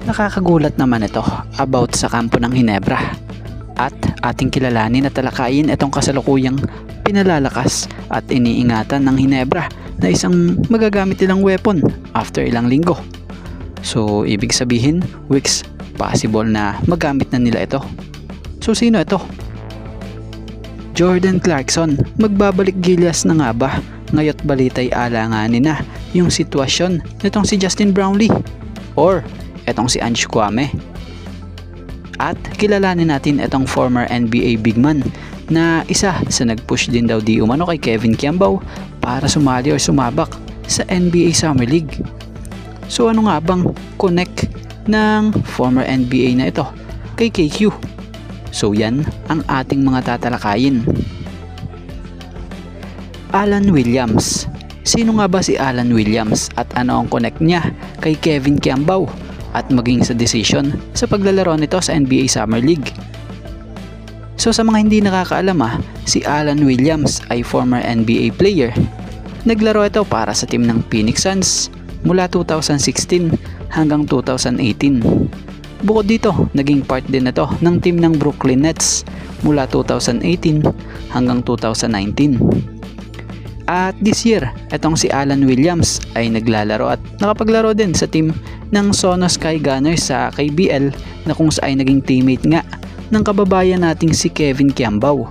Nakakagulat naman ito about sa kampo ng Hinebra. At ating kilalanin at talakayin itong kasalukuyang pinalalakas at iniingatan ng Hinebra na isang magagamit nilang weapon after ilang linggo. So ibig sabihin, weeks possible na magamit na nila ito. So sino ito? Jordan Clarkson. Magbabalik Gilas na nga ba? Ngayot balitay alanganin na yung sitwasyon nitong si Justin Brownlee or etong si Ange Kouame. At kilalanin natin itong former NBA big man na isa sa nag-push din daw di umano kay Kevin Kiambao para sumali or sumabak sa NBA Summer League. So ano nga bang connect ng former NBA na ito kay KQ? So yan ang ating mga tatalakayin. Alan Williams. Sino nga ba si Alan Williams at ano ang connect niya kay Kevin Kiambao at maging sa decision sa paglalaro nito sa NBA Summer League? So sa mga hindi nakakaalam si Alan Williams ay former NBA player. Naglaro ito para sa team ng Phoenix Suns mula 2016 hanggang 2018. Bukod dito, naging part din ito ng team ng Brooklyn Nets mula 2018 hanggang 2019. At this year, itong si Alan Williams ay naglalaro at nakapaglaro din sa team ng Sono Sky Gunners sa KBL na kung saan naging teammate nga ng kababayan nating si Kevin Kiambao.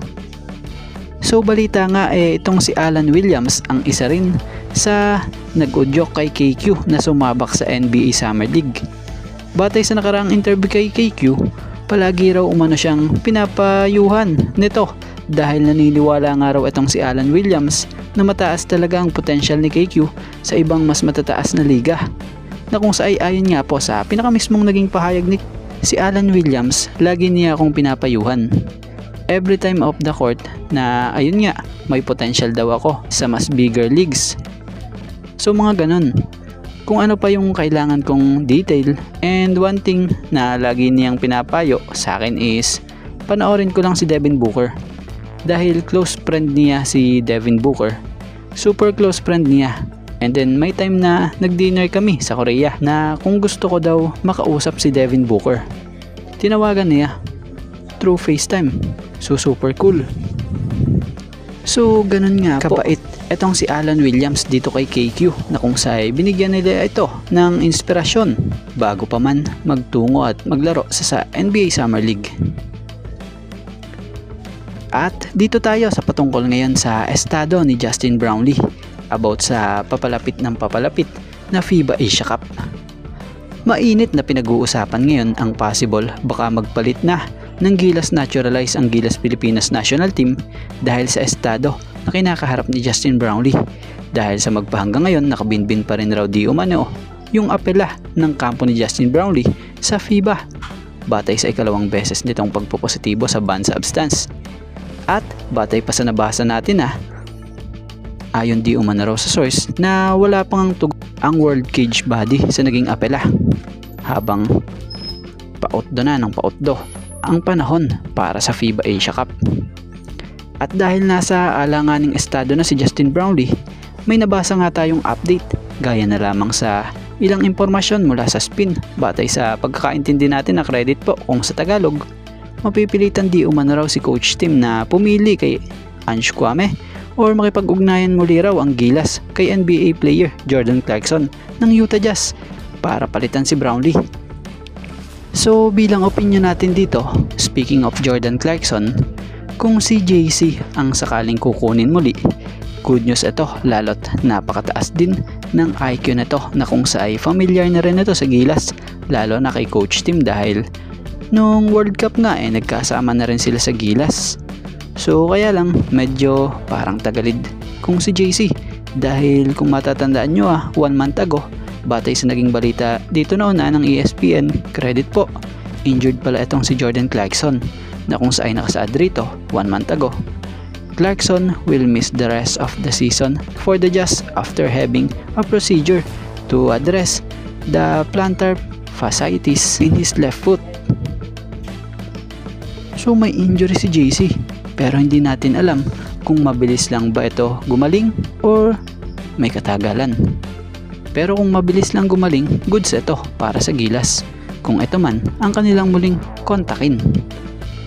So balita nga itong si Alan Williams ang isa rin sa nag-udyok kay KQ na sumabak sa NBA Summer League. Batay sa nakaraang interview kay KQ, palagi raw umano siyang pinapayuhan nito dahil naniniwala nga raw itong si Alan Williams na mataas talaga ang potential ni KQ sa ibang mas matataas na liga. Na kung sa ayon nga po sa pinakamismong naging pahayag ni si Alan Williams, lagi niya akong pinapayuhan every time off the court na ayun nga, may potential daw ako sa mas bigger leagues. So mga ganun. Kung ano pa yung kailangan kong detail, and one thing na lagi niyang pinapayo sa akin is panoorin ko lang si Devin Booker. Dahil close friend niya si Devin Booker, super close friend niya. And then may time na nag-dinner kami sa Korea na kung gusto ko daw makausap si Devin Booker, tinawagan niya through FaceTime. So super cool. So ganun nga kapait etong si Alan Williams dito kay KQ na kung saan binigyan nila ito ng inspirasyon bago pa man magtungo at maglaro sa NBA Summer League. At dito tayo sa patungkol ngayon sa estado ni Justin Brownlee about sa papalapit na FIBA Asia Cup. Mainit na pinag-uusapan ngayon ang possible baka magpalit na ng Gilas Naturalize ang Gilas Pilipinas National Team dahil sa estado na kinakaharap ni Justin Brownlee. Dahil sa magpahanggang ngayon nakabinbin pa rin raw di umano yung apela ng kampo ni Justin Brownlee sa FIBA batay sa ikalawang beses nitong pagpopositibo sa banned substance. At batay pa sa nabasa natin ayon di umano raw sa source na wala pang ang World Cage Body sa naging apela habang pautdo na ng pautdo ang panahon para sa FIBA Asia Cup. At dahil nasa alanganing estado na si Justin Brownlee, may nabasa nga tayong update gaya na lamang sa ilang impormasyon mula sa Spin batay sa pagkakaintindi natin na credit po kung sa Tagalog. Mapipilitan di umano raw si Coach Tim na pumili kay Ange Kouame or makipag-ugnayan muli raw ang Gilas kay NBA player Jordan Clarkson ng Utah Jazz para palitan si Brownlee. So bilang opinion natin dito, speaking of Jordan Clarkson, kung si JC ang sakaling kukunin muli, good news ito lalo't napakataas din ng IQ na to na kung sa ay familiar na rin ito sa Gilas lalo na kay Coach Tim dahil nung World Cup nga nagkasama na rin sila sa Gilas. So kaya lang medyo parang tagalid kung si JC dahil kung matatandaan nyo 1 month ago batay sa naging balita dito noon ng ESPN, credit po, injured pala itong si Jordan Clarkson na kung saan nakasaad rito 1 month ago. Clarkson will miss the rest of the season for the Jazz after having a procedure to address the plantar fasciitis in his left foot. So may injury si JC pero hindi natin alam kung mabilis lang ba ito gumaling or may katagalan. Pero kung mabilis lang gumaling, goods ito para sa Gilas. kung ito man ang kanilang muling kontakin.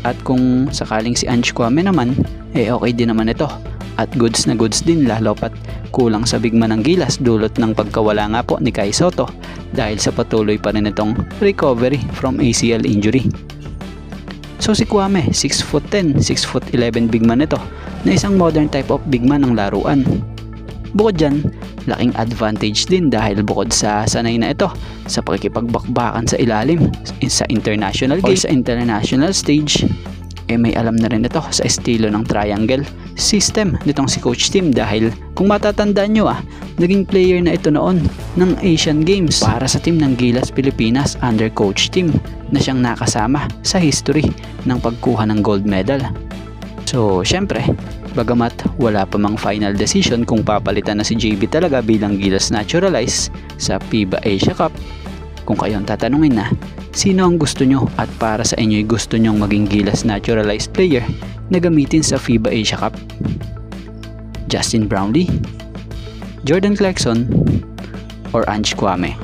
At kung sakaling si Ange Kwame naman, okay din naman ito. At goods na goods din, lalo pat kulang sa bigman ng Gilas dulot ng pagkawala nga po ni Kai Sotto dahil sa patuloy pa rin itong recovery from ACL injury. So si Kwame, 6'10", 6'11" bigman ito na isang modern type of bigman ng laruan. Bukod dyan, laking advantage din dahil bukod sa sanay na ito sa pakikipagbakbakan sa ilalim sa international game, sa international stage, may alam na rin ito sa estilo ng triangle system nitong si Coach Tim dahil kung matatandaan nyo naging player na ito noon ng Asian Games para sa team ng Gilas Pilipinas under Coach Tim na siyang nakasama sa history ng pagkuha ng gold medal. So syempre, bagamat wala pa mang final decision kung papalitan na si JB talaga bilang Gilas Naturalized sa FIBA Asia Cup, kung kayo ang tatanungin na sino ang gusto nyo at para sa inyo'y gusto nyong maging Gilas Naturalized player na gamitin sa FIBA Asia Cup? Justin Brownlee, Jordan Clarkson, or Ange Kwame?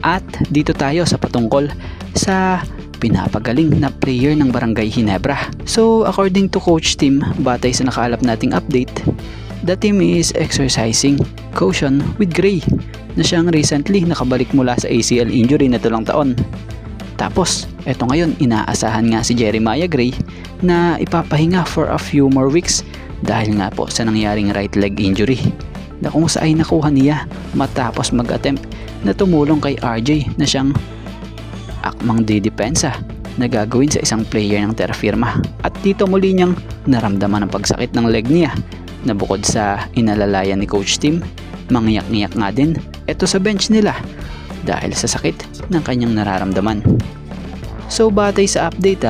At dito tayo sa patungkol sa pinapagaling na player ng Barangay Ginebra. So according to Coach Tim, batay sa nakaalap nating update, the team is exercising caution with Gray na siyang recently nakabalik mula sa ACL injury na tulang taon. Tapos eto ngayon, inaasahan nga si Jeremiah Gray na ipapahinga for a few more weeks dahil nga po sa nangyaring right leg injury na kung saan ay nakuha niya matapos mag-attempt na tumulong kay RJ na siyang akmang didepensa na gagawin sa isang player ng Terra Firma. At dito muli niyang naramdaman ang pagsakit ng leg niya na bukod sa inalalayan ni Coach Tim, mangyak-ngyak nga din ito sa bench nila dahil sa sakit ng kanyang nararamdaman. So batay sa update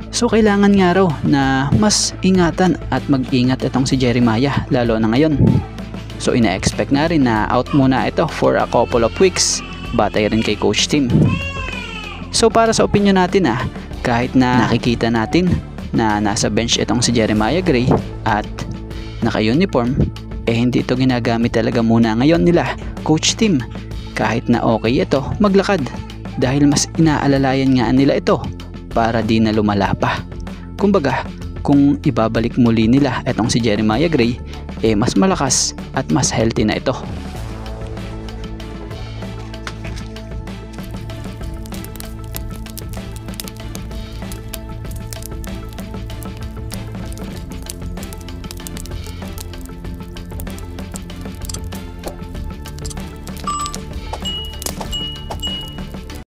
so kailangan nga raw na mas ingatan at mag-ingat itong si Jeremiah lalo na ngayon. So ina-expect na rin na out muna ito for a couple of weeks batay rin kay Coach Tim. So para sa opinion natin kahit na nakikita natin na nasa bench itong si Jeremiah Gray at naka-uniform, hindi ito ginagamit talaga muna ngayon nila Coach Tim kahit na okay ito maglakad dahil mas inaalalayan nga nila ito para di na lumala pa. Kumbaga, kung ibabalik muli nila itong si Jeremiah Gray, mas malakas at mas healthy na ito.